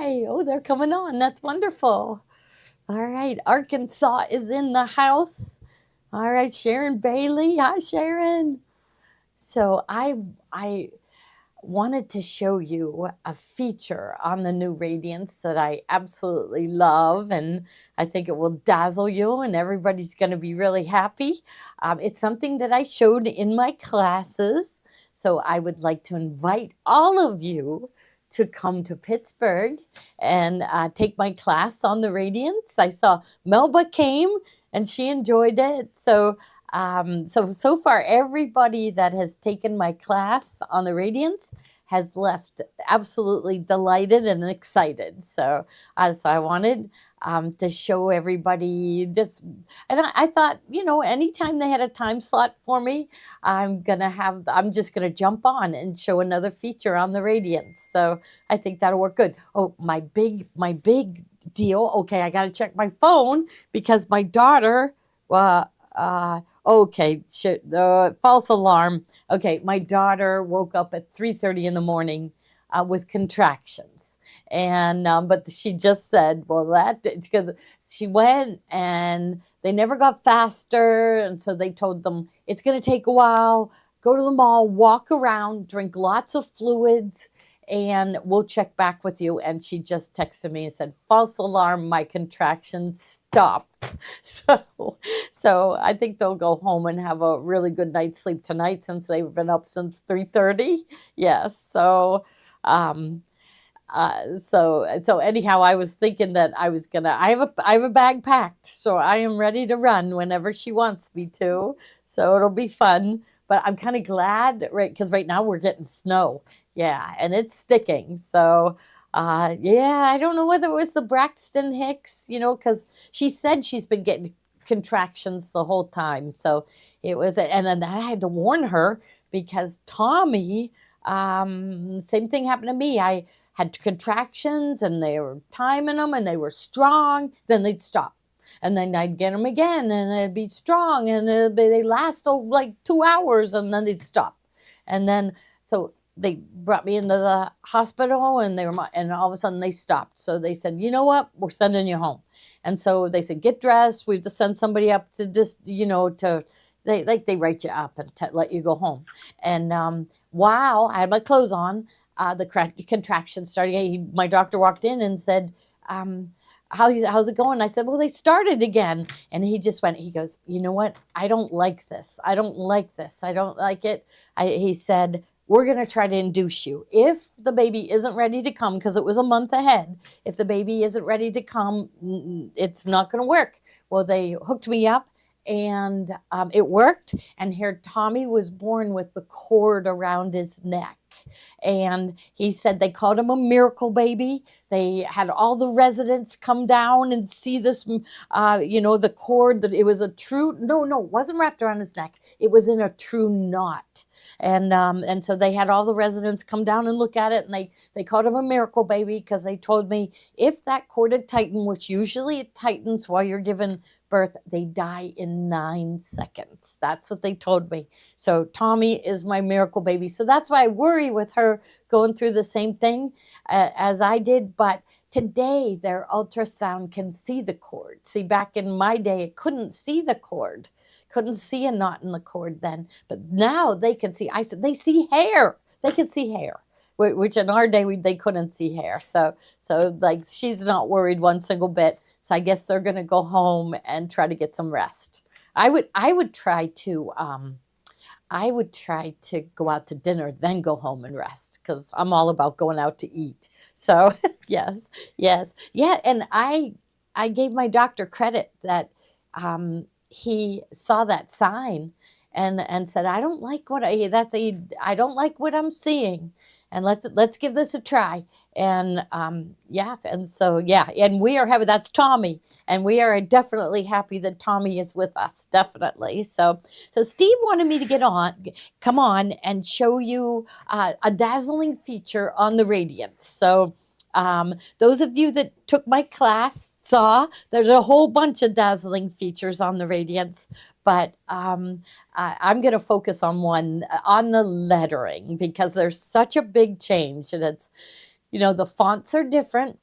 Hi. Oh, they're coming on. That's wonderful. All right. Arkansas is in the house. All right, Sharon Bailey. Hi, Sharon. So I wanted to show you a feature on the new Radiance that I absolutely love, and I think it will dazzle you, and everybody's going to be really happy. It's something that I showed in my classes, so I would like to invite all of you to come to Pittsburgh and take my class on the Radiance. I saw Melba came and she enjoyed it. So far, everybody that has taken my class on the Radiance has left absolutely delighted and excited. So I wanted to show everybody just, and I thought, anytime they had a time slot for me, I'm just gonna jump on and show another feature on the Radiance. So I think that'll work good. Oh, my big deal. Okay, I got to check my phone because my daughter. Okay, false alarm. Okay, my daughter woke up at 3:30 in the morning with contractions, and but she just said, "Well, that because she went and they never got faster, and so they told them it's going to take a while. Go to the mall, walk around, drink lots of fluids." And we'll check back with you. And she just texted me and said, "False alarm, my contractions stopped." So, so I think they'll go home and have a really good night's sleep tonight since they've been up since 3:30. Yes. So anyhow, I was thinking that I have a bag packed, so I am ready to run whenever she wants me to. So it'll be fun. But I'm kind of glad, right? Because right now we're getting snow. Yeah, and it's sticking. Yeah, I don't know whether it was the Braxton Hicks, because she said she's been getting contractions the whole time. So it was, and then I had to warn her because Tommy, same thing happened to me. I had contractions and they were timing them and they were strong, then they'd stop. And then I'd get them again and it'd be strong and they last like 2 hours and then they'd stop. And then, so they brought me into the hospital and and all of a sudden they stopped. So they said, "You know what? We're sending you home." And so they said, "Get dressed. We have to send somebody up to just, they write you up and let you go home." And wow, I had my clothes on. The contractions started. My doctor walked in and said, how's it going? I said, "Well, they started again." And he goes, "You know what? I don't like this. I don't like this. I don't like it." He said, "We're going to try to induce you. If the baby isn't ready to come," because it was a month ahead, "if the baby isn't ready to come, it's not going to work." Well, they hooked me up and it worked. And here Tommy was born with the cord around his neck. And he said they called him a miracle baby. They had all the residents come down and see this, the cord, that it was a true, no, it wasn't wrapped around his neck. It was in a true knot. And so they had all the residents come down and look at it, and they called him a miracle baby because they told me if that cord had tightened, which usually it tightens while you're given birth, they die in 9 seconds. That's what they told me. So Tommy is my miracle baby. So that's why I worry with her going through the same thing as I did. But today their ultrasound can see the cord. See, back in my day, it couldn't see the cord, couldn't see a knot in the cord then. But now they can see. I said, they see hair. They can see hair, which in our day they couldn't see hair. So like she's not worried one single bit. So I guess they're going to go home and try to get some rest. I would try to go out to dinner, then go home and rest because I'm all about going out to eat. So yes, yes, yeah. And I gave my doctor credit that he saw that sign and said, "I don't like I don't like what I'm seeing, and let's give this a try." And yeah, and so yeah, and we are happy. That's Tommy, and we are definitely happy that Tommy is with us. Definitely. So Steve wanted me to come on, and show you a dazzling feature on the Radiance. So. Those of you that took my class saw there's a whole bunch of dazzling features on the Radiance, but I'm going to focus on one on the lettering because there's such a big change, and it's, the fonts are different.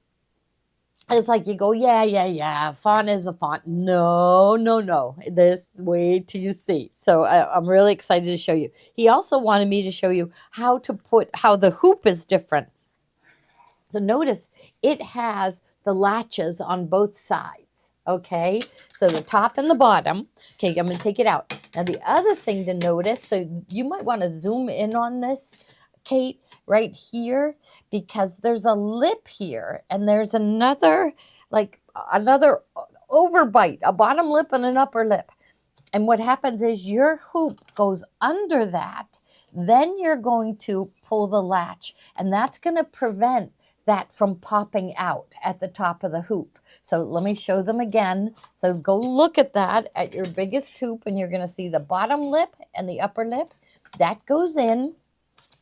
It's like you go, yeah, yeah, yeah. Font is a font. No, no, no. This wait till you see. So I'm really excited to show you. He also wanted me to show you how to put how the hoop is different. So notice it has the latches on both sides. Okay, so the top and the bottom. Okay, I'm going to take it out. Now the other thing to notice, so you might want to zoom in on this, Kate, right here, because there's a lip here and there's another, like another overbite, a bottom lip and an upper lip. And what happens is your hoop goes under that. Then you're going to pull the latch, and that's going to prevent that from popping out at the top of the hoop. So let me show them again. So go look at that at your biggest hoop, and you're going to see the bottom lip and the upper lip. That goes in,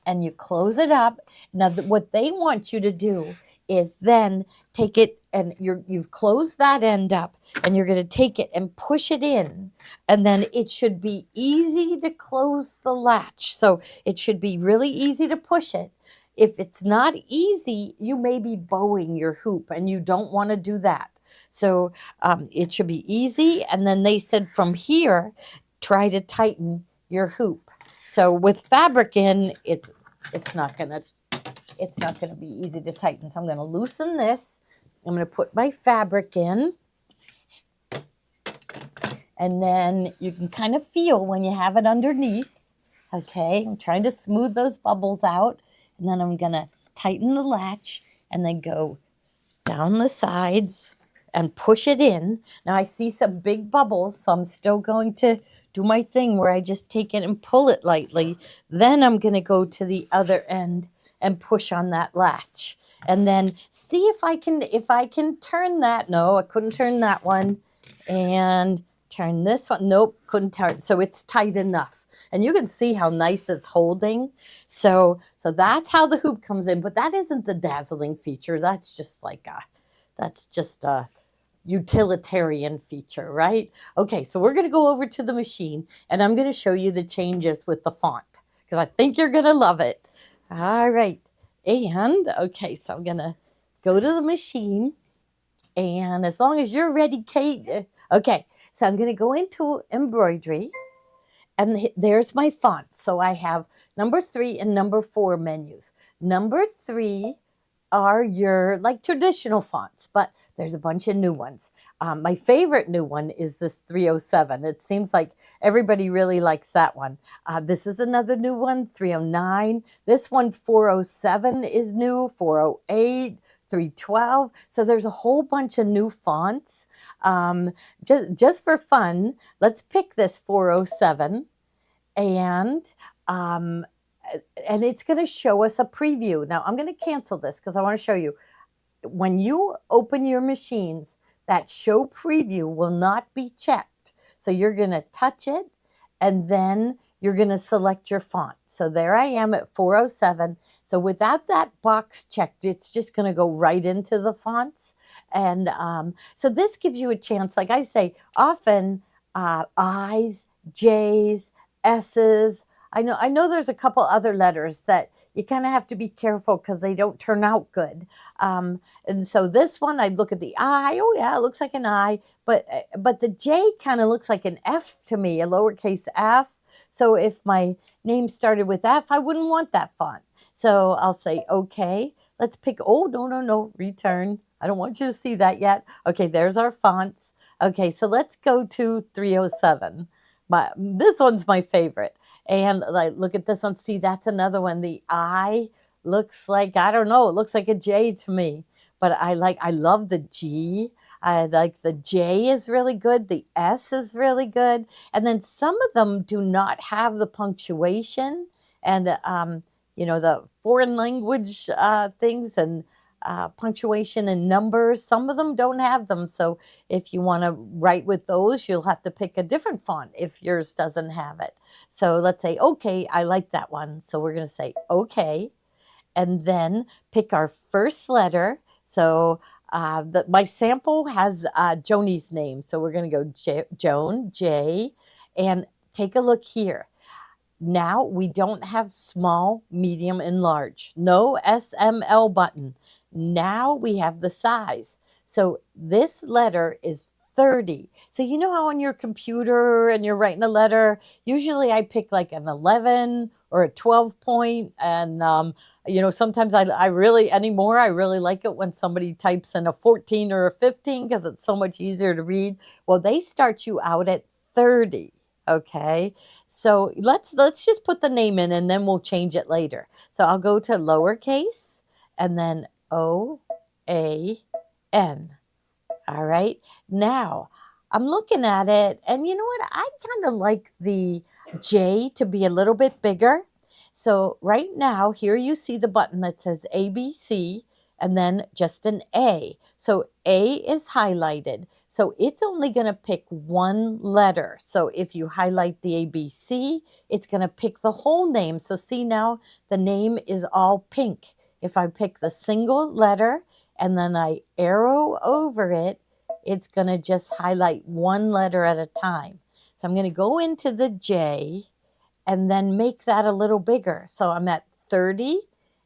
and you close it up. Now, what they want you to do is then take it, and you've closed that end up, and you're going to take it and push it in, and then it should be easy to close the latch. So it should be really easy to push it. If it's not easy, you may be bowing your hoop, and you don't want to do that. So it should be easy. And then they said from here, try to tighten your hoop. So with fabric in, it's not gonna be easy to tighten. So I'm gonna loosen this. I'm gonna put my fabric in, and then you can kind of feel when you have it underneath. Okay, I'm trying to smooth those bubbles out, and then I'm gonna tighten the latch and then go down the sides and push it in. Now I see some big bubbles, so I'm still going to do my thing where I just take it and pull it lightly. Then I'm going to go to the other end and push on that latch. And then see if I can turn that. No, I couldn't turn that one. And turn this one. Nope, couldn't turn. So it's tight enough. And you can see how nice it's holding. So that's how the hoop comes in, but that isn't the dazzling feature. That's just a utilitarian feature, right? Okay, so we're going to go over to the machine, and I'm going to show you the changes with the font because I think you're going to love it. All right. And okay, so I'm going to go to the machine, and as long as you're ready, Kate. Okay, so I'm going to go into embroidery, and there's my fonts. So I have number 3 and number 4 menus. Number 3 are your like traditional fonts, but there's a bunch of new ones. My favorite new one is this 307. It seems like everybody really likes that one. This is another new one, 309. This one, 407 is new, 408, 312. So there's a whole bunch of new fonts. Just for fun, let's pick this 407, and it's going to show us a preview. Now, I'm going to cancel this because I want to show you. When you open your machines, that show preview will not be checked. So you're going to touch it, and then you're going to select your font. So there I am at 407. So without that box checked, it's just going to go right into the fonts. And so this gives you a chance, like I say, often I's, J's, S's. I know there's a couple other letters that you kind of have to be careful because they don't turn out good. And so this one, I look at the I. Oh yeah, it looks like an I, but the J kind of looks like an F to me, a lowercase f. So if my name started with F, I wouldn't want that font. So I'll say okay. Let's pick. Oh no, return. I don't want you to see that yet. Okay, there's our fonts. Okay, so let's go to 307. This one's my favorite. And like, look at this one. See, that's another one. The I looks like, I don't know, it looks like a J to me. But I love the G. I like the J is really good. The S is really good. And then some of them do not have the punctuation and, the foreign language things and punctuation and numbers. Some of them don't have them. So if you want to write with those, you'll have to pick a different font if yours doesn't have it. So let's say, okay, I like that one. So we're going to say, okay, and then pick our first letter. So my sample has Joni's name. So we're going to go Joan, J, and take a look here. now we don't have small, medium, and large. No SML button. Now we have the size. So this letter is 30. So you know how on your computer and you're writing a letter, usually I pick like an 11 or a 12 point. And, sometimes I really, anymore, I really like it when somebody types in a 14 or a 15 because it's so much easier to read. Well, they start you out at 30. Okay. So let's just put the name in and then we'll change it later. So I'll go to lowercase and then OAN. All right. Now I'm looking at it, and you know what? I kind of like the J to be a little bit bigger. So right now, here you see the button that says ABC and then just an A. So A is highlighted. So it's only going to pick one letter. So if you highlight the ABC, it's going to pick the whole name. So see now, the name is all pink. If I pick the single letter, and then I arrow over it, it's going to just highlight one letter at a time. So I'm going to go into the J and then make that a little bigger. So I'm at 30,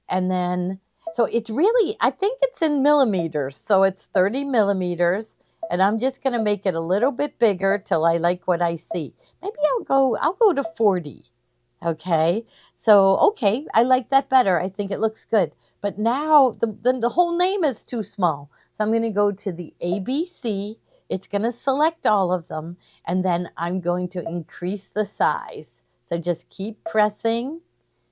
and then, so it's really, I think it's in millimeters. So it's 30 millimeters, and I'm just going to make it a little bit bigger till I like what I see. Maybe I'll go to 40. Okay, so okay, I like that better. I think it looks good. But now the whole name is too small. So I'm going to go to the ABC. It's going to select all of them, and then I'm going to increase the size. So just keep pressing.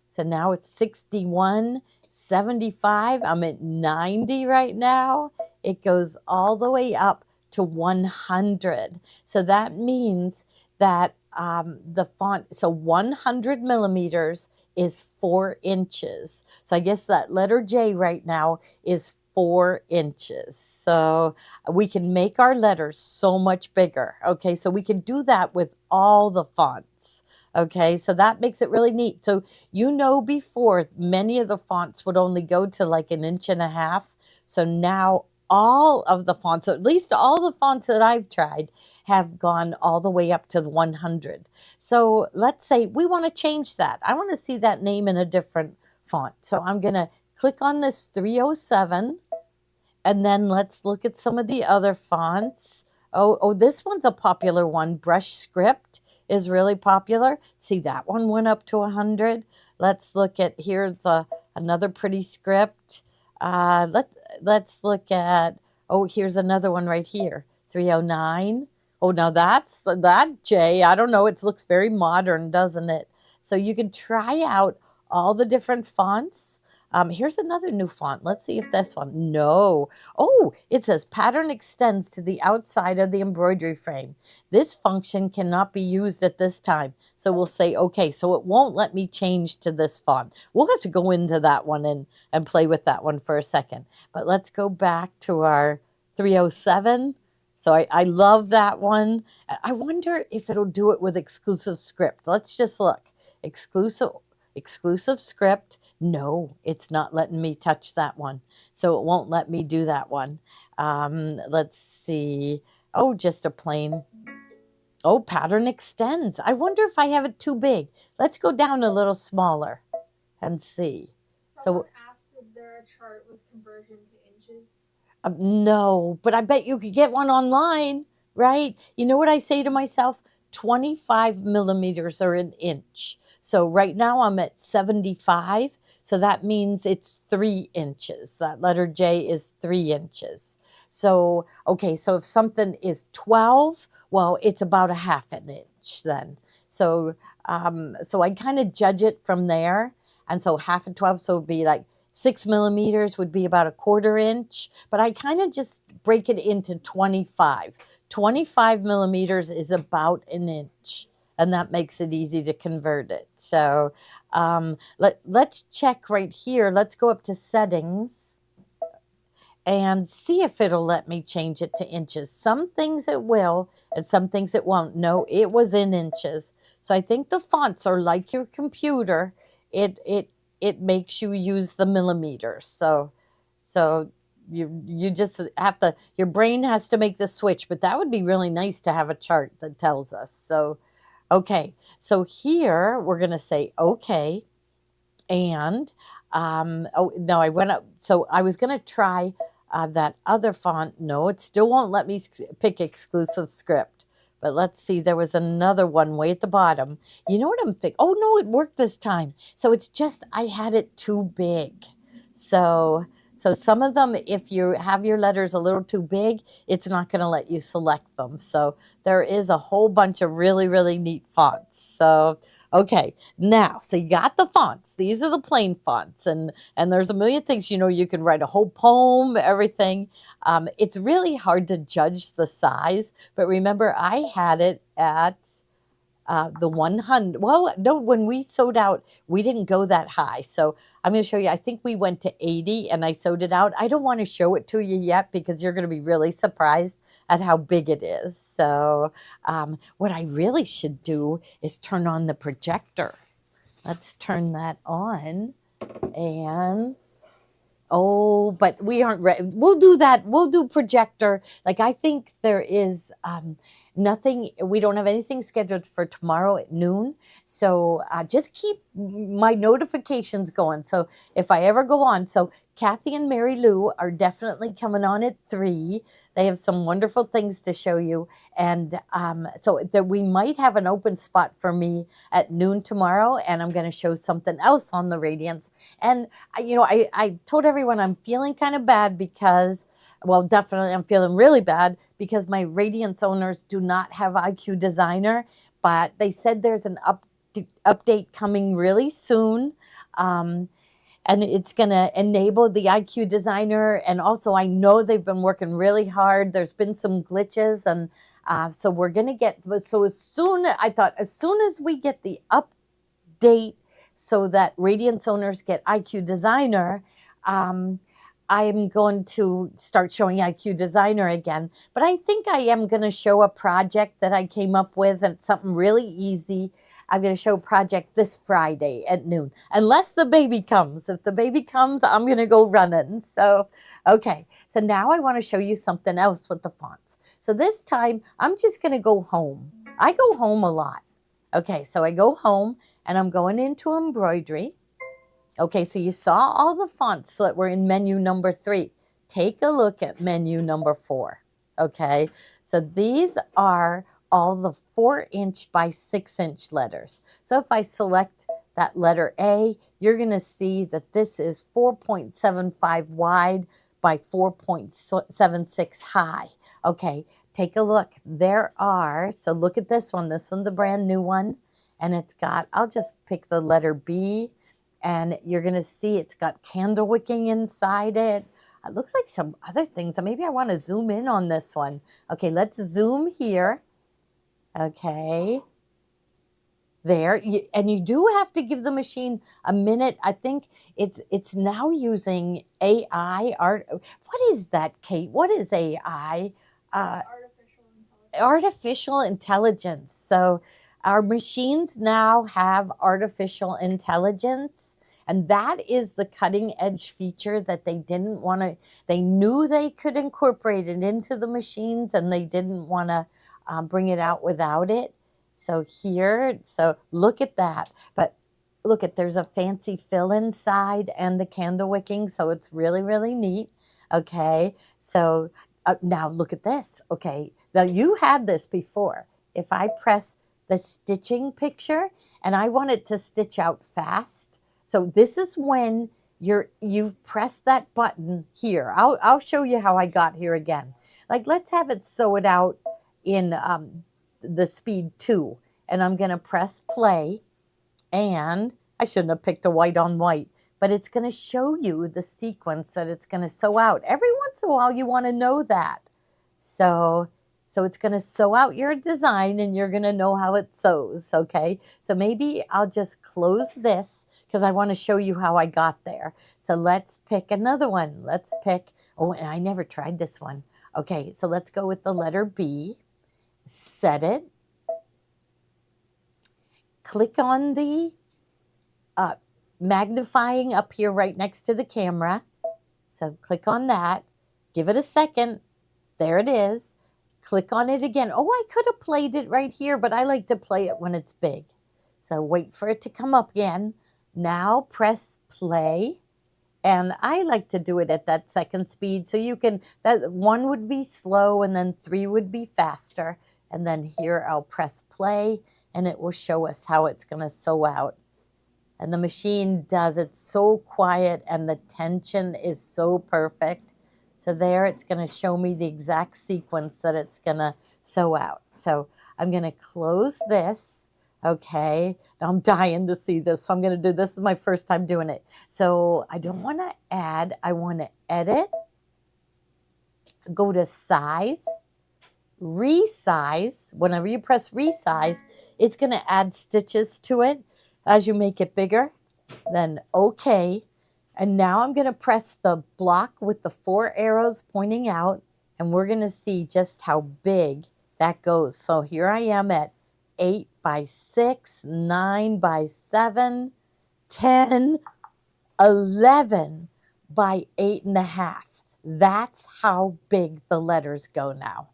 So now it's 61, 75. I'm at 90 right now. It goes all the way up to 100. So that means that the font, so 100 millimeters is 4 inches. So I guess that letter J right now is 4 inches. So we can make our letters so much bigger. Okay, so we can do that with all the fonts. Okay, so that makes it really neat. So before, many of the fonts would only go to like 1.5 inches. So now all of the fonts, or at least all the fonts that I've tried, have gone all the way up to the 100. So let's say we want to change that. I want to see that name in a different font. So I'm going to click on this 307, and then let's look at some of the other fonts. Oh, this one's a popular one. Brush Script is really popular. See, that one went up to 100. Let's look at, here's another pretty script. Let's look at, here's another one right here, 309. Oh, now that J, I don't know, it looks very modern, doesn't it? So you can try out all the different fonts. Here's another new font. Let's see if this one. No. Oh, it says pattern extends to the outside of the embroidery frame. This function cannot be used at this time. So we'll say, okay, so it won't let me change to this font. We'll have to go into that one and play with that one for a second. But let's go back to our 307. So I love that one. I wonder if it'll do it with exclusive script. Let's just look. Exclusive script. No, it's not letting me touch that one. So it won't let me do that one. Let's see. Oh, just a plain. Oh, pattern extends. I wonder if I have it too big. Let's go down a little smaller and see. Someone asked, is there a chart with conversion to inches? No, but I bet you could get one online, right? You know what I say to myself? 25 millimeters or an inch. So right now I'm at 75. So that means it's 3 inches. That letter J is 3 inches. So, okay, so if something is 12, well, it's about a half an inch then. So, so I kind of judge it from there. And so half of 12, so it would be like 6 millimeters would be about a 1/4 inch, but I kind of just break it into 25. 25 millimeters is about an inch, and that makes it easy to convert it. So let's check right here. Let's go up to settings and see if it'll let me change it to inches. Some things it will, and some things it won't. No, it was in inches. So I think the fonts are like your computer. It makes you use the millimeters. So you just have to, your brain has to make the switch, but that would be really nice to have a chart that tells us. So Okay, so here we're going to say okay. And oh no, I went up. So I was going to try that other font. No, it still won't let me pick exclusive script. But let's see, there was another one way at the bottom. You know what I'm thinking? Oh no, it worked this time. So it's just I had it too big. So so some of them, if you have your letters a little too big, it's not going to let you select them. So there is a whole bunch of really, really neat fonts. So okay, now, so you got the fonts. These are the plain fonts, and there's a million things. You know, you can write a whole poem, everything. It's really hard to judge the size, but remember, I had it at the 100. Well, no, when we sewed out, we didn't go that high. So I'm going to show you. I think we went to 80, and I sewed it out. I don't want to show it to you yet because you're going to be really surprised at how big it is. So what I really should do is turn on the projector. Let's turn that on. And oh, but we aren't ready. We'll do that. We'll do projector. Like, I think there is nothing, we don't have anything scheduled for tomorrow at noon. So just keep my notifications going. So if I ever go on, so Kathy and Mary Lou are definitely coming on at 3. They have some wonderful things to show you. And so that we might have an open spot for me at noon tomorrow. And I'm going to show something else on the Radiance. And I told everyone I'm feeling kind of bad because, well, definitely I'm feeling really bad because my Radiance owners do not have IQ Designer, but they said there's an update coming really soon. And it's going to enable the IQ Designer. And also, I know they've been working really hard. There's been some glitches. And so we're going to get, so I thought, as soon as we get the update so that Radiance owners get IQ Designer, I'm going to start showing IQ Designer again. But I think I am going to show a project that I came up with, and something really easy. I'm going to show a project this Friday at noon, unless the baby comes. If the baby comes, I'm going to go running. So, okay. So now I want to show you something else with the fonts. So this time, I'm just going to go home. I go home a lot. Okay, so I go home, and I'm going into embroidery. Okay, so you saw all the fonts that were in menu number 3. Take a look at menu number 4. Okay, so these are all the 4-inch by 6-inch letters. So if I select that letter A, you're going to see that this is 4.75 wide by 4.76 high. Okay, take a look. There are, so look at this one. This one's a brand new one. And it's got, I'll just pick the letter B. And you're going to see it's got candle wicking inside it. It looks like some other things. So maybe I want to zoom in on this one. Okay, let's zoom here. Okay. There. And you do have to give the machine a minute. I think it's now using AI. What is that, Kate? What is AI? Artificial intelligence. Artificial intelligence. So our machines now have artificial intelligence, and that is the cutting edge feature that they didn't want to, they knew they could incorporate it into the machines, and they didn't want to bring it out without it. So here, so look at that. But look at, there's a fancy fill inside and the candle wicking, so it's really, really neat. Okay, so now look at this. Okay, now you had this before. If I press the stitching picture and I want it to stitch out fast. So this is when you've pressed that button here. I'll show you how I got here again. Like, let's have it sew it out in the speed 2. And I'm going to press play. And I shouldn't have picked a white on white, but it's going to show you the sequence that it's going to sew out. Every once in a while, you want to know that. So it's going to sew out your design, and you're going to know how it sews, okay? So maybe I'll just close this because I want to show you how I got there. So let's pick another one. Let's pick, oh, and I never tried this one. Okay, so let's go with the letter B. Set it. Click on the magnifying up here right next to the camera. So click on that. Give it a second. There it is. click on it again. Oh, I could have played it right here, but I like to play it when it's big. So wait for it to come up again. Now press play. And I like to do it at that second speed. So you can, that one would be slow and then 3 would be faster. And then here I'll press play and it will show us how it's going to sew out. And the machine does it so quiet and the tension is so perfect. So there it's going to show me the exact sequence that it's going to sew out. So I'm going to close this. Okay, now I'm dying to see this. So I'm going to do, this is my first time doing it. So I don't want to add, I want to edit, go to size, resize. Whenever you press resize, it's going to add stitches to it as you make it bigger. Then okay. And now I'm going to press the block with the 4 arrows pointing out, and we're going to see just how big that goes. So here I am at 8 by 6, 9 by 7, 10, 11 by 8.5. That's how big the letters go now.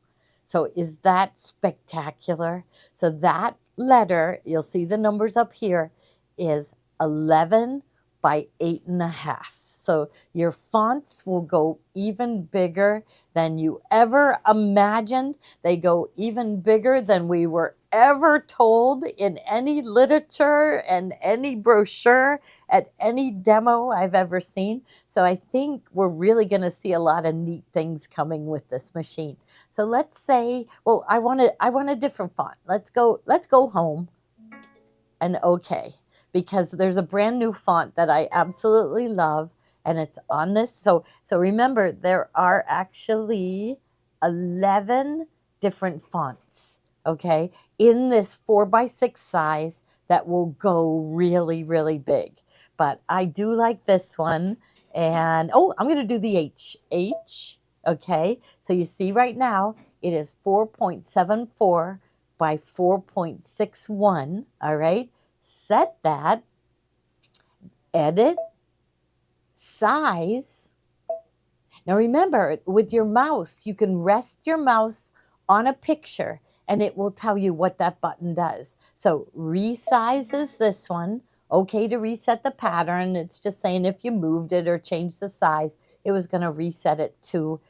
So is that spectacular? So that letter, you'll see the numbers up here, is 11 by 8.5. So your fonts will go even bigger than you ever imagined. They go even bigger than we were ever told in any literature and any brochure at any demo I've ever seen. So I think we're really going to see a lot of neat things coming with this machine. So let's say, well, I want a different font. Let's go home and okay, because there's a brand new font that I absolutely love and it's on this. So remember, there are actually 11 different fonts, okay, in this 4 by 6 size that will go really, really big. But I do like this one. And oh, I'm going to do the H. Okay, so you see right now it is 4.74 by 4.61. All right, set that, edit, size. Now remember, with your mouse, you can rest your mouse on a picture and it will tell you what that button does. So resize is this one. Okay, to reset the pattern. It's just saying if you moved it or changed the size, it was going to reset it to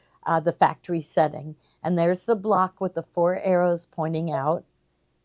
the factory setting. And there's the block with the 4 arrows pointing out.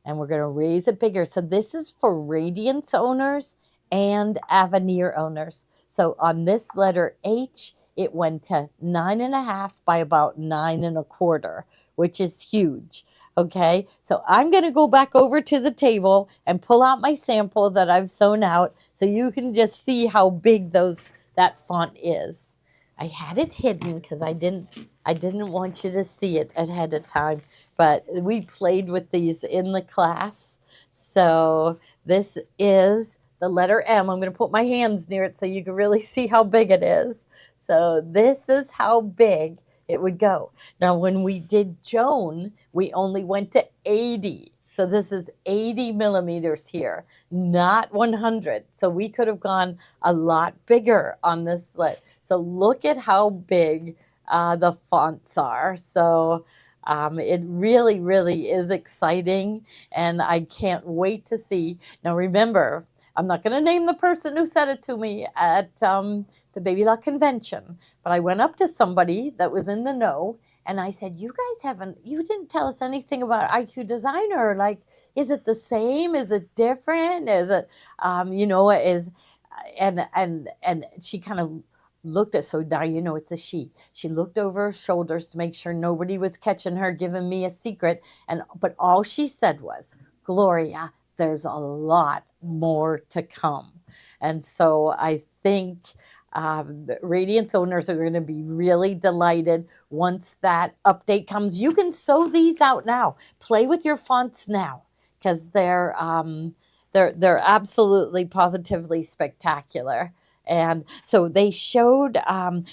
And we're going to raise it bigger. So this is for Radiance owners and Avenir owners. So on this letter H, it went to 9.5 by about 9.25, which is huge. Okay, so I'm going to go back over to the table and pull out my sample that I've sewn out so you can just see how big that font is. I had it hidden because I didn't want you to see it ahead of time, but we played with these in the class. So this is the letter M. I'm going to put my hands near it so you can really see how big it is. So this is how big it would go. Now, when we did Joan, we only went to 80. So this is 80 millimeters here, not 100. So we could have gone a lot bigger on this slit. So look at how big the fonts are. So it really, really is exciting. And I can't wait to see. Now, remember, I'm not going to name the person who said it to me at the Baby Lock convention, but I went up to somebody that was in the know and I said, you didn't tell us anything about IQ Designer. Like, is it the same? Is it different? Is it, and she kind of looked at, so now you know it's a she. She looked over her shoulders to make sure nobody was catching her, giving me a secret. But all she said was, Gloria, there's a lot more to come. And so I think Radiance owners are going to be really delighted once that update comes. You can sew these out now. Play with your fonts now because they're absolutely positively spectacular. And so they showed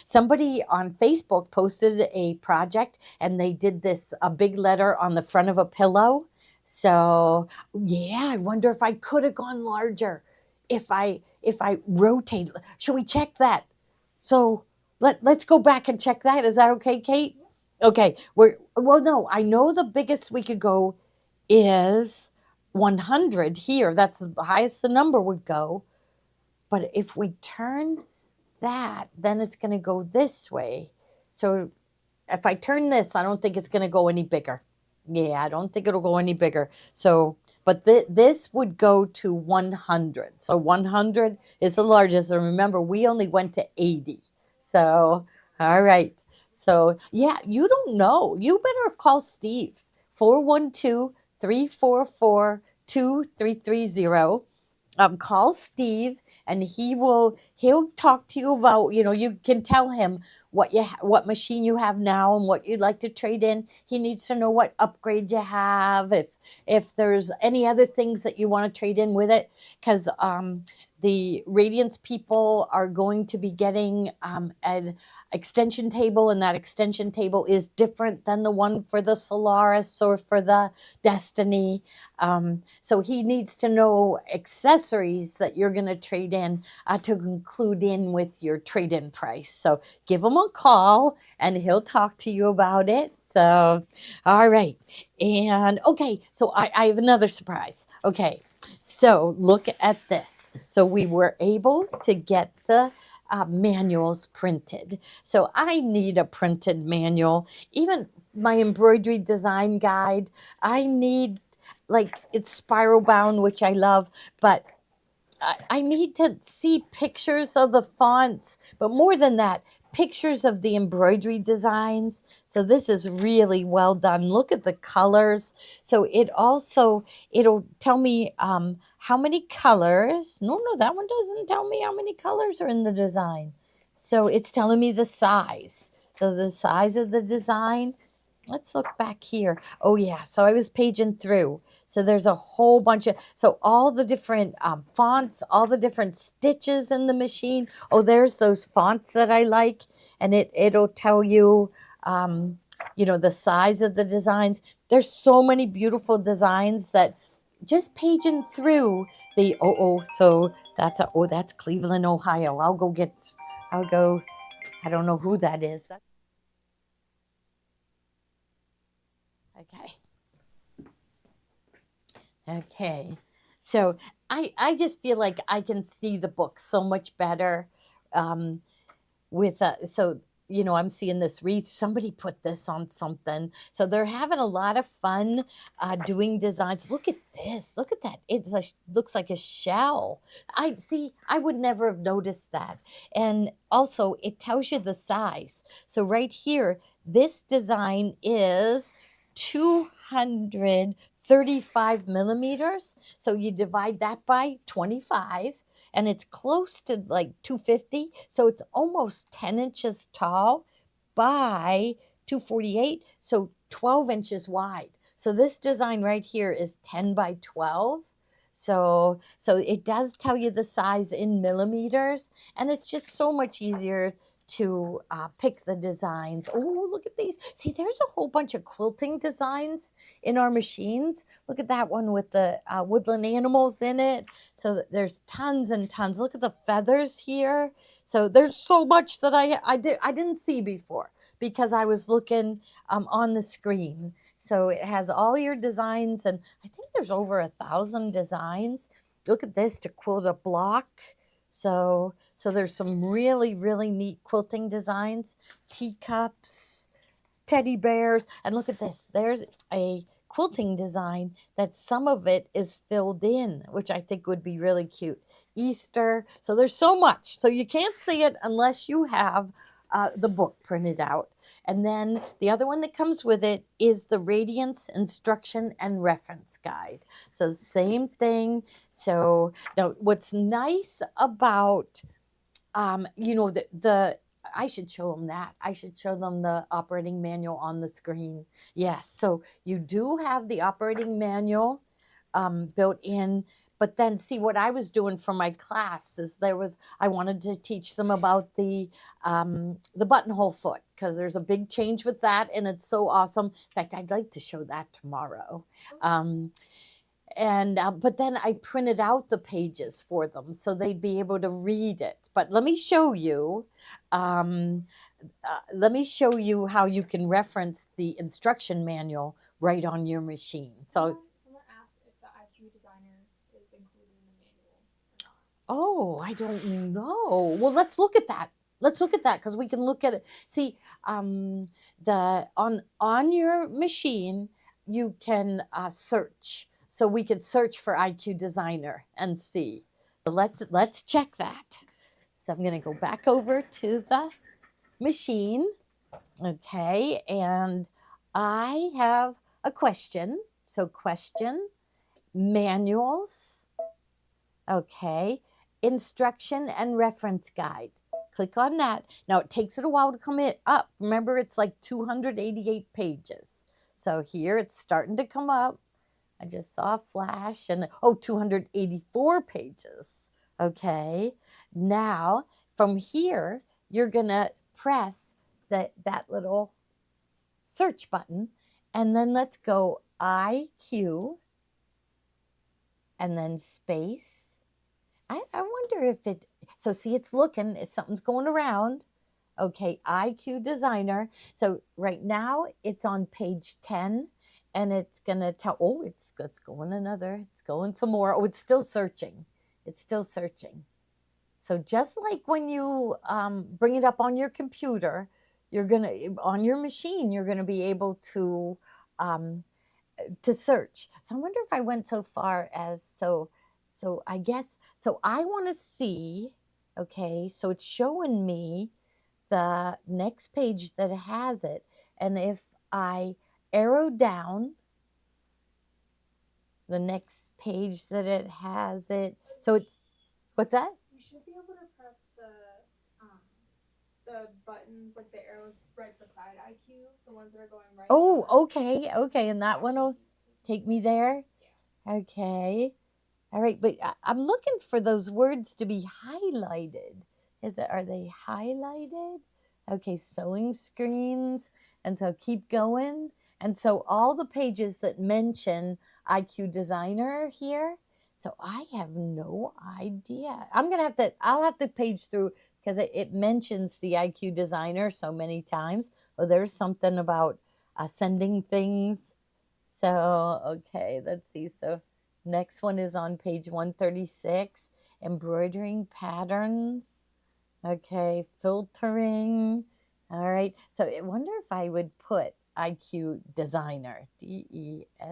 somebody on Facebook posted a project and they did a big letter on the front of a pillow. So yeah, I wonder if I could have gone larger if I rotate. Should we check that? So let's go back and check that. Is that okay, Kate? Okay, well, no, I know the biggest we could go is 100 here. That's the highest the number would go. But if we turn that, then it's going to go this way. So if I turn this, I don't think it's going to go any bigger. Yeah, I don't think it'll go any bigger. So, but this would go to 100. So 100 is the largest. And remember, we only went to 80. So, all right. So, yeah, you don't know. You better call Steve, 412-344-2330. Call Steve, and he'll talk to you about, you can tell him what machine you have now and what you'd like to trade in. He needs to know what upgrade you have, if there's any other things that you want to trade in with it, because the Radiance people are going to be getting an extension table, and that extension table is different than the one for the Solaris or for the Destiny. So he needs to know accessories that you're going to trade in to include in with your trade-in price. So give him a call and he'll talk to you about it. So, all right. And okay, so I have another surprise. Okay, so look at this. So we were able to get the manuals printed. So I need a printed manual. Even my embroidery design guide, I need, like, it's spiral bound, which I love, but I need to see pictures of the fonts, but more than that, pictures of the embroidery designs. So this is really well done. Look at the colors. So it'll tell me how many colors. No, that one doesn't tell me how many colors are in the design. So it's telling me the size. So the size of the design. Let's look back here. Oh, yeah. So I was paging through. So there's a whole bunch of, so all the different fonts, all the different stitches in the machine. Oh, there's those fonts that I like. And it'll tell you, the size of the designs. There's so many beautiful designs that just paging through so that's Cleveland, Ohio. I'll go, I don't know who that is. Okay. Okay. So I just feel like I can see the book so much better um, I'm seeing this wreath. Somebody put this on something. So they're having a lot of fun doing designs. Look at this. Look at that. Looks like a shell. I would never have noticed that. And also, it tells you the size. So right here, this design is 235 millimeters. So you divide that by 25, and it's close to like 250. So it's almost 10 inches tall by 248. So 12 inches wide. So this design right here is 10 by 12. So it does tell you the size in millimeters, and it's just so much easier to pick the designs. Oh, look at these. See, there's a whole bunch of quilting designs in our machines. Look at that one with the woodland animals in it. So there's tons and tons. Look at the feathers here. So there's so much that I didn't see before because I was looking on the screen. So it has all your designs, and I think there's over 1,000 designs. Look at this, to quilt a block. So there's some really, really neat quilting designs, teacups, teddy bears. And look at this. There's a quilting design that some of it is filled in, which I think would be really cute. Easter. So there's so much. So you can't see it unless you have the book printed out. And then the other one that comes with it is the Radiance Instruction and Reference Guide. So same thing. So now what's nice about, the I should show them that. I should show them the operating manual on the screen. Yes. So you do have the operating manual built in. But then, see, what I was doing for my class is I wanted to teach them about the buttonhole foot, because there's a big change with that, and it's so awesome. In fact, I'd like to show that tomorrow. Um, and but then I printed out the pages for them so they'd be able to read it. But let me show you. Um, let me show you how you can reference the instruction manual right on your machine. So, Someone asked if the IQ designer is included in the manual or not. oh, I don't know. Well, let's look at that. Let's look at that because we can look at it. See, the on your machine, you can search. So we could search for IQ Designer and see. So let's check that. So I'm going to go back over to the machine. Okay, and I have a question. So question manuals. Okay, instruction and reference guide. Click on that. Now it takes it a while to come up. Remember, it's like 288 pages. So here it's starting to come up. I just saw a flash and 284 pages. Okay, now from here, you're gonna press that little search button and then let's go IQ and then space. I wonder if it, so see, it's looking, something's going around. Okay, IQ Designer. So right now it's on page 10 and it's going to tell, it's going another, it's going some more. Oh, it's still searching. It's still searching. So just like when you bring it up on your computer, you're going to, on your machine, you're going to be able um, to search. So I wonder if I went so far as so I guess so I want to see, okay, so it's showing me the next page that has it, and if I arrow down the next page that it has it, so it's, what's that? You should be able to press the buttons, like the arrows right beside IQ, the ones that are going right. Oh, on. okay, and that one will take me there. Yeah. Okay. All right, but I'm looking for those words to be highlighted. Are they highlighted? Okay, sewing screens. And so keep going. And so all the pages that mention IQ Designer here. So I have no idea. I'll have to page through because it mentions the IQ Designer so many times. Oh, there's something about sending things. So, okay, let's see. So next one is on page 136, embroidering patterns. Okay, filtering. All right. So I wonder if I would put IQ Designer, Designer,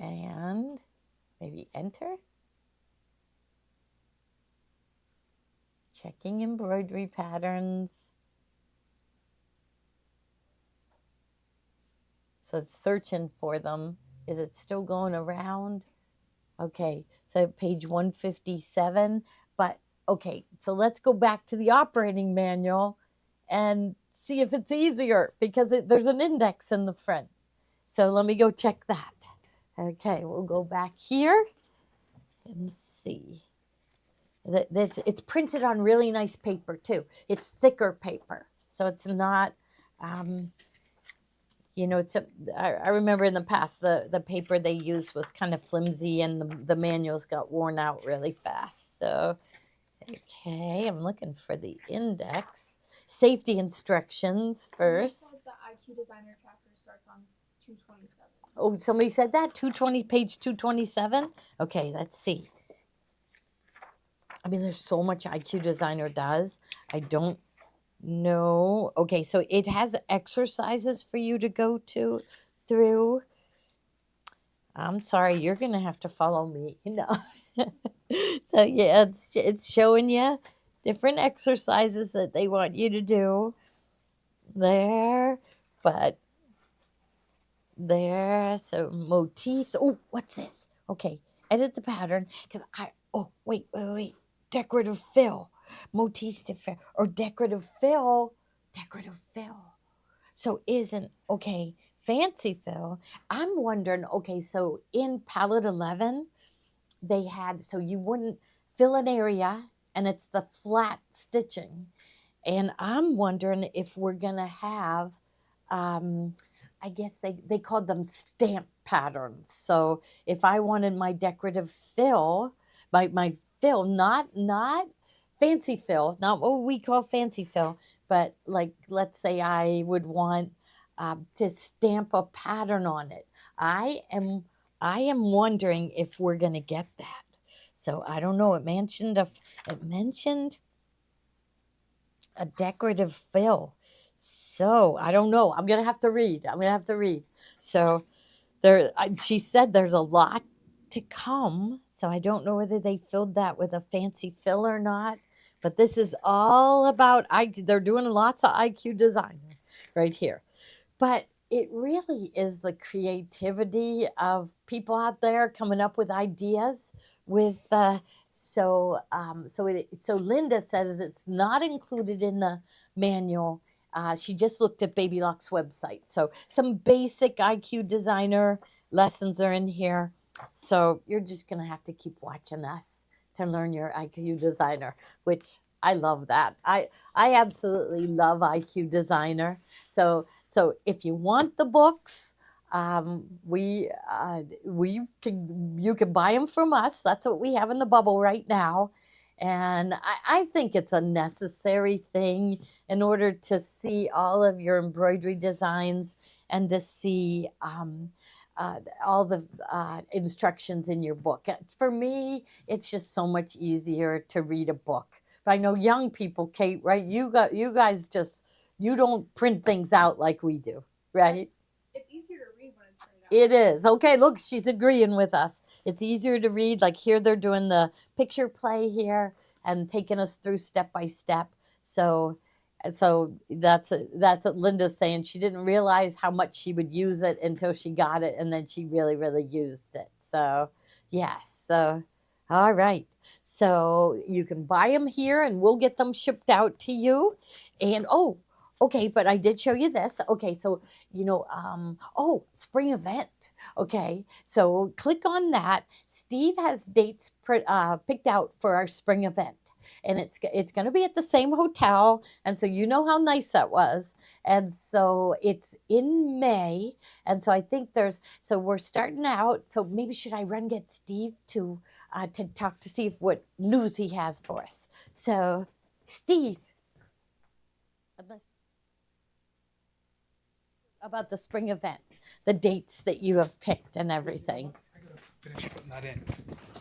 and maybe enter. Checking embroidery patterns. So it's searching for them. Is it still going around? Okay, so page 157. But okay, so let's go back to the operating manual and see if it's easier because there's an index in the front. So let me go check that. Okay, we'll go back here and see. It's printed on really nice paper too. It's thicker paper, so it's not. Um, I remember in the past the paper they used was kind of flimsy and the manuals got worn out really fast. So, okay, I'm looking for the index. Safety instructions first. The IQ Designer chapter starts on 227. Oh, somebody said that? 220, page 227? Okay, let's see. I mean, there's so much IQ Designer does. I don't know. Okay, so it has exercises for you to go through. I'm sorry, you're gonna have to follow me. So yeah, it's showing you different exercises that they want you to do there, but there. So motifs. Oh, what's this? Okay, edit the pattern because I. Oh, wait. Decorative fill, motifs to fill or decorative fill, decorative fill. So isn't okay. Fancy fill. I'm wondering. Okay, so in palette 11 they had so you wouldn't fill an area and it's the flat stitching, and I'm wondering if we're gonna have I guess they called them stamp patterns. So if I wanted my decorative fill, my fill, not fancy fill, not what we call fancy fill, but like let's say I would want to stamp a pattern on it. I am I am wondering if we're gonna get that. So I don't know. It mentioned a decorative fill. So I don't know. I'm gonna have to read. I'm gonna have to read. So she said there's a lot to come. So I don't know whether they filled that with a fancy fill or not. But this is all about they're doing lots of IQ design right here. But it really is the creativity of people out there coming up with ideas with so Linda says it's not included in the manual. She just looked at Baby Lock's website. So some basic IQ designer lessons are in here. So you're just gonna have to keep watching us to learn your IQ designer, which I love that. I absolutely love IQ designer. So if you want the books, we can you can buy them from us. That's what we have in the bubble right now, and I think it's a necessary thing in order to see all of your embroidery designs and to see all the instructions in your book. For me, it's just so much easier to read a book. But I know young people, Kate, right? You guys just you don't print things out like we do, right? It's easier to read when it's printed out. It is. Okay, look, she's agreeing with us. It's easier to read. Like here, they're doing the picture play here and taking us through step by step. So that's what Linda's saying. She didn't realize how much she would use it until she got it, and then she really, really used it. So, yes. So, all right. So you can buy them here, and we'll get them shipped out to you. And okay, but I did show you this. Okay, so spring event. Okay, so click on that. Steve has dates picked out for our spring event, and it's going to be at the same hotel, and so you know how nice that was. And so it's in May, and so I think so we're starting out. So maybe should I run get Steve to talk to see what news he has for us. So Steve, about the spring event, the dates that you have picked and everything. I gotta finish putting that in.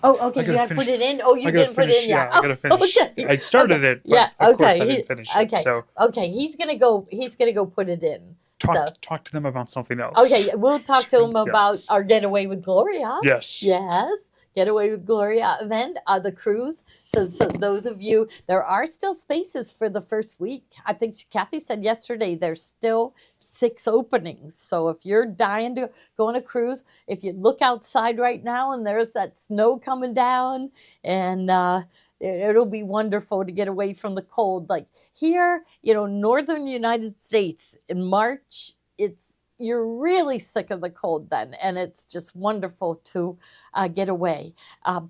Oh, okay. You gotta put it in. Oh, you didn't put it in yet. Yeah, I gotta finish. Okay. I started it, but of course I didn't finish it. So Okay. He's gonna go put it in. talk to them about something else. Okay, we'll talk to them about Yes. our getaway with Gloria. Yes. Yes. Getaway with Gloria event, the cruise. So those of you, there are still spaces for the first week. I think Kathy said yesterday there's still 6 openings. So if you're dying to go on a cruise, if you look outside right now and there's that snow coming down, and it'll be wonderful to get away from the cold. Like here, northern United States in March, you're really sick of the cold then, and it's just wonderful to get away.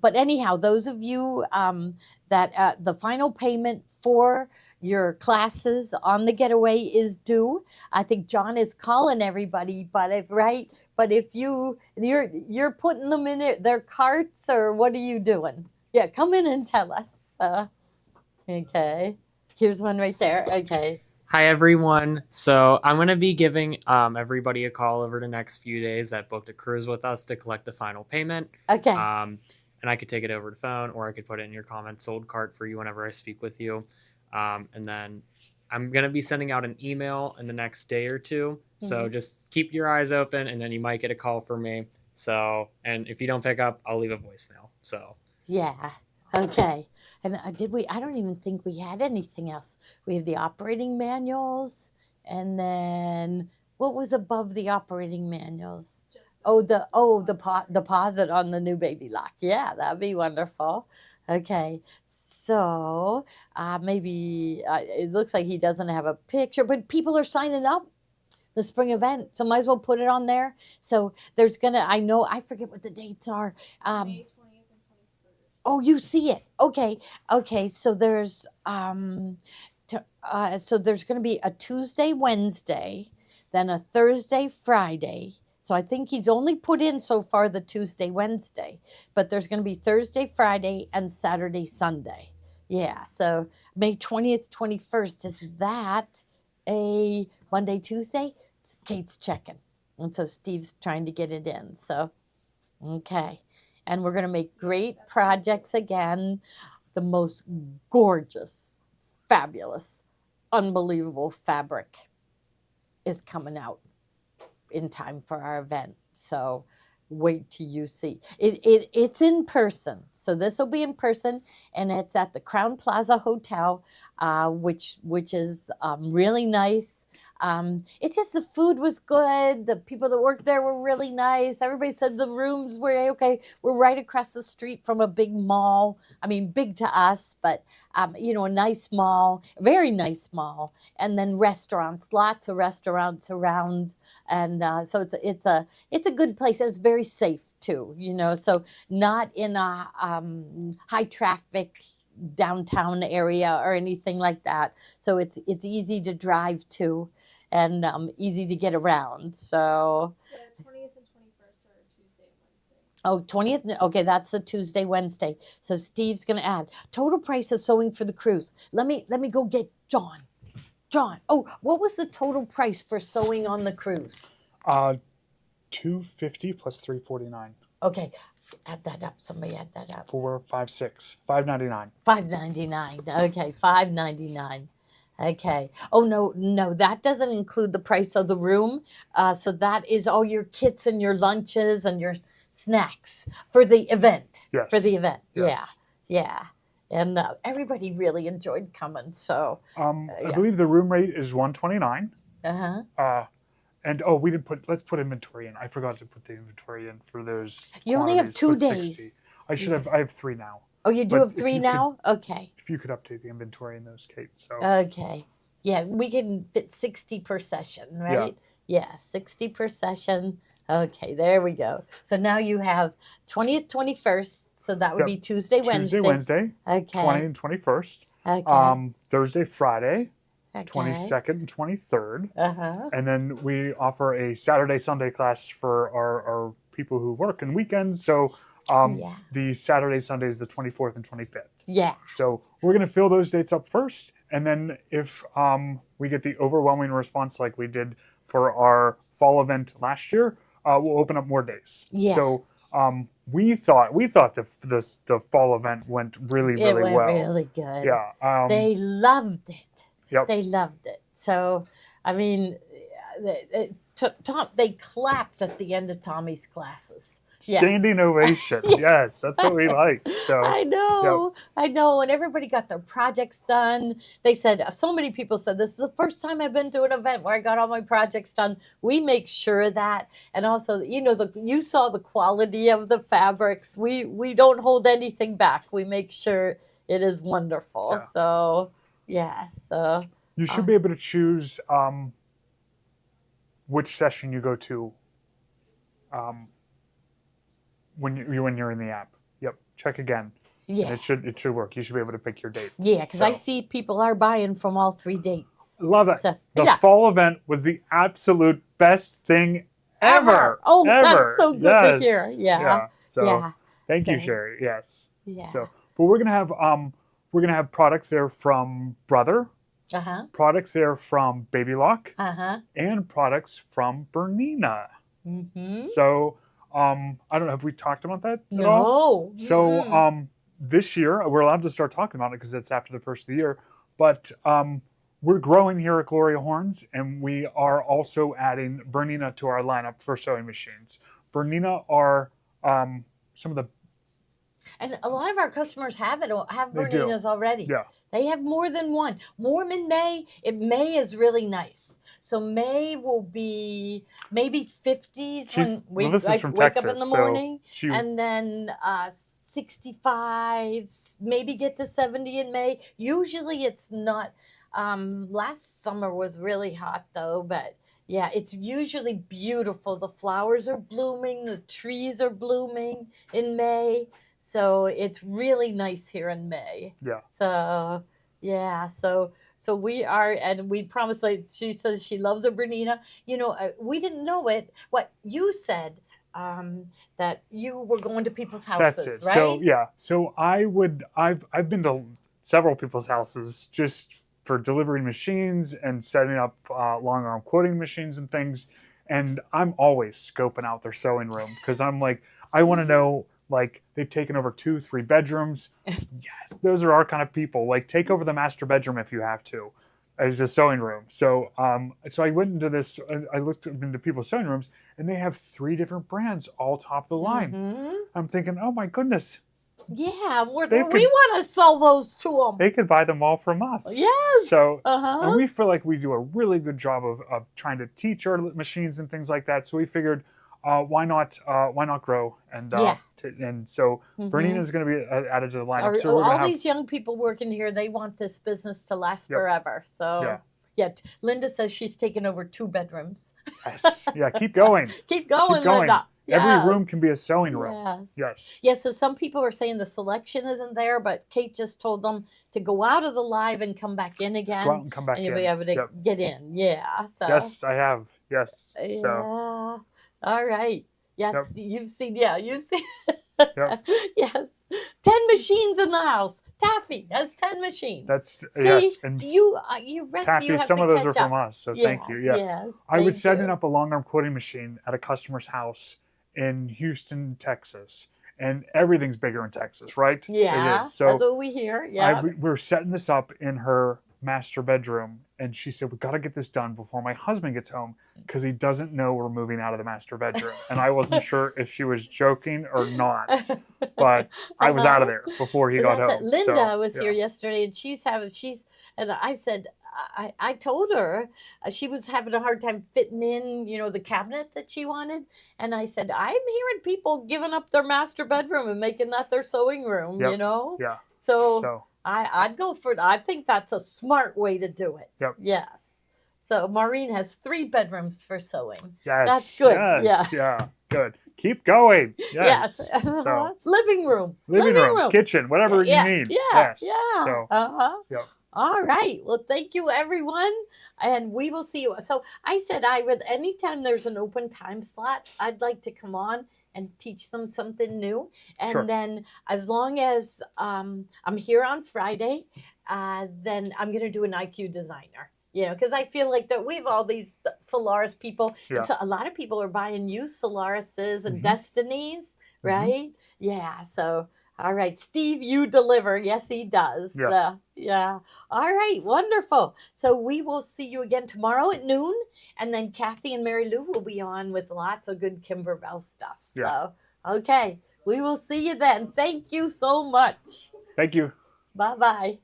But anyhow, those of you that the final payment for your classes on the getaway is due. I think John is calling everybody, but if you're putting them in their carts, or what are you doing? Yeah, come in and tell us. Okay, here's one right there. Okay. Hi everyone. So I'm going to be giving everybody a call over the next few days that booked a cruise with us to collect the final payment. Okay. And I could take it over the phone, or I could put it in your comments sold cart for you whenever I speak with you. And then I'm going to be sending out an email in the next day or two. So just keep your eyes open, and then you might get a call from me. So, and if you don't pick up, I'll leave a voicemail. So yeah. Okay. And I don't even think we had anything else. We have the operating manuals, and then what was above the operating manuals? The deposit on the new Baby Lock. Yeah, that'd be wonderful. Okay. So maybe it looks like he doesn't have a picture, but people are signing up the spring event, so might as well put it on there. So there's I forget what the dates are. May 20th and 21st. Oh, you see it. Okay. So there's going to be a Tuesday, Wednesday, then a Thursday, Friday, So I think he's only put in so far the Tuesday, Wednesday, but there's going to be Thursday, Friday, and Saturday, Sunday. Yeah. So May 20th, 21st, is that a Monday, Tuesday? Kate's checking. And so Steve's trying to get it in. So, okay. And we're going to make great projects again. The most gorgeous, fabulous, unbelievable fabric is coming out in time for our event. So wait till you see it's in person. So this will be in person, and it's at the Crown Plaza Hotel, which is really nice. It's just the food was good. The people that worked there were really nice. Everybody said the rooms were okay. We're right across the street from a big mall. I mean, big to us, but a nice mall, very nice mall, and then restaurants, lots of restaurants around, and so it's a good place, and it's very safe too. So not in a high traffic downtown area or anything like that. So it's easy to drive to, and easy to get around. So The 20th and 21st are Tuesday and Wednesday. Oh, 20th. Okay, that's the Tuesday, Wednesday. So Steve's going to add total price of sewing for the cruise. Let me go get John. John. Oh, what was the total price for sewing on the cruise? $250 plus $349. Okay, add that up. Somebody add that up. 4, 5, 6, $599. $599. Okay, $599. Okay. Oh no, that doesn't include the price of the room. So that is all your kits and your lunches and your snacks for the event. Yes. For the event. Yes. Yeah. And everybody really enjoyed coming. So. I believe the room rate is $129. And we didn't let's put inventory in. I forgot to put the inventory in for those. You only have 2 days. I have 3 now. Oh, you do have 3 now? Okay. If you could update the inventory in those, Kate. So. Okay. Yeah, we can fit 60 per session, right? Yeah, 60 per session. Okay, there we go. So now you have 20th, 21st. So that would be Tuesday, Wednesday. Tuesday, Wednesday. Okay. 20 and 21st. Okay. Thursday, Friday. Okay. 22nd and 23rd. Uh-huh. And then we offer a Saturday, Sunday class for our people who work and weekends. So the Saturday, Sunday is the 24th and 25th. Yeah. So we're going to fill those dates up first. And then if we get the overwhelming response like we did for our fall event last year, we'll open up more days. Yeah. So we thought the fall event went really well. It went really good. Yeah. They loved it. Yep. They loved it. So, I mean, they clapped at the end of Tommy's classes. Standing ovation. Yes, that's what we like. So I know. And everybody got their projects done. They said, so many people said, this is the first time I've been to an event where I got all my projects done. We make sure of that. And also, you saw the quality of the fabrics. We don't hold anything back. We make sure it is wonderful. Yeah. So, yes. You should be able to choose which session you go to when you're in the app. Yep. Check again. Yeah. And it should work. You should be able to pick your date. Yeah, because I see people are buying from all 3 dates. Love it. So, the fall event was the absolute best thing ever. Oh, ever. That's so good to hear. Yeah. So thank you, Sherry. Yes. Yeah. So, but we're gonna have products there from Brother. Products there from Baby Lock. And products from Bernina. Mm-hmm. So I don't know. Have we talked about that at all? No. So this year we're allowed to start talking about it because it's after the first of the year. But we're growing here at Gloria Horns, and we are also adding Bernina to our lineup for sewing machines. Bernina are some of the. And a lot of our customers have Berninas already. Yeah. They have more than one. More in May. May is really nice. So May will be maybe 50s when we wake up in the morning. And then 65, maybe get to 70 in May. Usually it's not. Last summer was really hot though, but yeah, it's usually beautiful. The flowers are blooming. The trees are blooming in May. So it's really nice here in May. Yeah. So, Yeah, so we are, and we promised. Like she says, she loves her Bernina. You know, we didn't know it. What you said, that you were going to people's That's houses, it. right? So yeah, so I've been to several people's houses just for delivering machines and setting up long arm quoting machines and things, and I'm always scoping out their sewing room because I'm like, I want to know, like, they've taken over 2, 3 bedrooms. Yes, those are our kind of people. Like, take over the master bedroom if you have to, as a sewing room. So so I went into this. I looked into people's sewing rooms, and they have 3 different brands, all top of the line. Mhm. I'm thinking, oh my goodness, Yeah, They we could- want to sell those to them. they could buy them all from us. Yes. So, Uh-huh. and we feel like we do a really good job of trying to teach our machines and things like that. So we figured, why not grow? And Yeah. and so Mhm. Bernina is going to be added to the lineup. Are- So we're all going to have these young people working here, they want this business to last Yep. forever. So Yeah. yeah, Linda says she's taken over 2 bedrooms. yes, yeah, keep going. Keep going, going. Linda. Every room Yes. can be a sewing room. Yes. Yes. Yeah, so some people are saying the selection isn't there, but Kate just told them to go out of the live and come back in again. Go out and come back and in. you'll be able to Yep. get in. Yeah. So Yes, I have. Yes. yeah. So All right. Yes, you've seen. Yeah, you've seen. Yep. Yes. 10 machines in the house. Taffy has 10 machines. that's See, yes. And you rest. Taffy, You have some to of those are catch up. from us. So Yes, thank you. Yeah. Yes. I was thank setting you. up a long arm quoting machine at a customer's house in Houston, Texas, and everything's bigger in Texas, right? Yeah. It is. So that's what we hear. Yeah. we were setting this up in her master bedroom, and she said, "We got to get this done before my husband gets home because he doesn't know we're moving out of the master bedroom." And I wasn't sure if she was joking or not, but I was out of there before he got That's home. it. Linda So, was yeah. here yesterday, and and I said, I told her she was having a hard time fitting in, the cabinet that she wanted, and I said, I'm hearing people giving up their master bedroom and making that their sewing room, Yep. Yeah. So, So I'd go for it. I think that's a smart way to do it. Yep. Yes. So Maureen has 3 bedrooms for sewing. yes, That's good. Yes, yeah, good. Keep going. Yes. So Living room. living room, kitchen, whatever Yeah, you need. Yeah. Yes. Yeah. So Yep. All right. Well, thank you, everyone, and we will see you. So I said I would, anytime there's an open time slot, I'd like to come on and teach them something new. And Sure. then, as long as I'm here on Friday, then I'm going to do an IQ designer. Because I feel like that we have all these Solaris people, Yeah. and so a lot of people are buying used Solarises and Mhm. Destinies, Mhm. right? Yeah. So. All right, Steve, you deliver. Yes, he does. Yeah. Yeah. All right, wonderful. So we will see you again tomorrow at noon, and then Kathy and Mary Lou will be on with lots of good Kimberbell stuff. So, Yeah. okay, we will see you then. Thank you so much. Thank you. Bye-bye.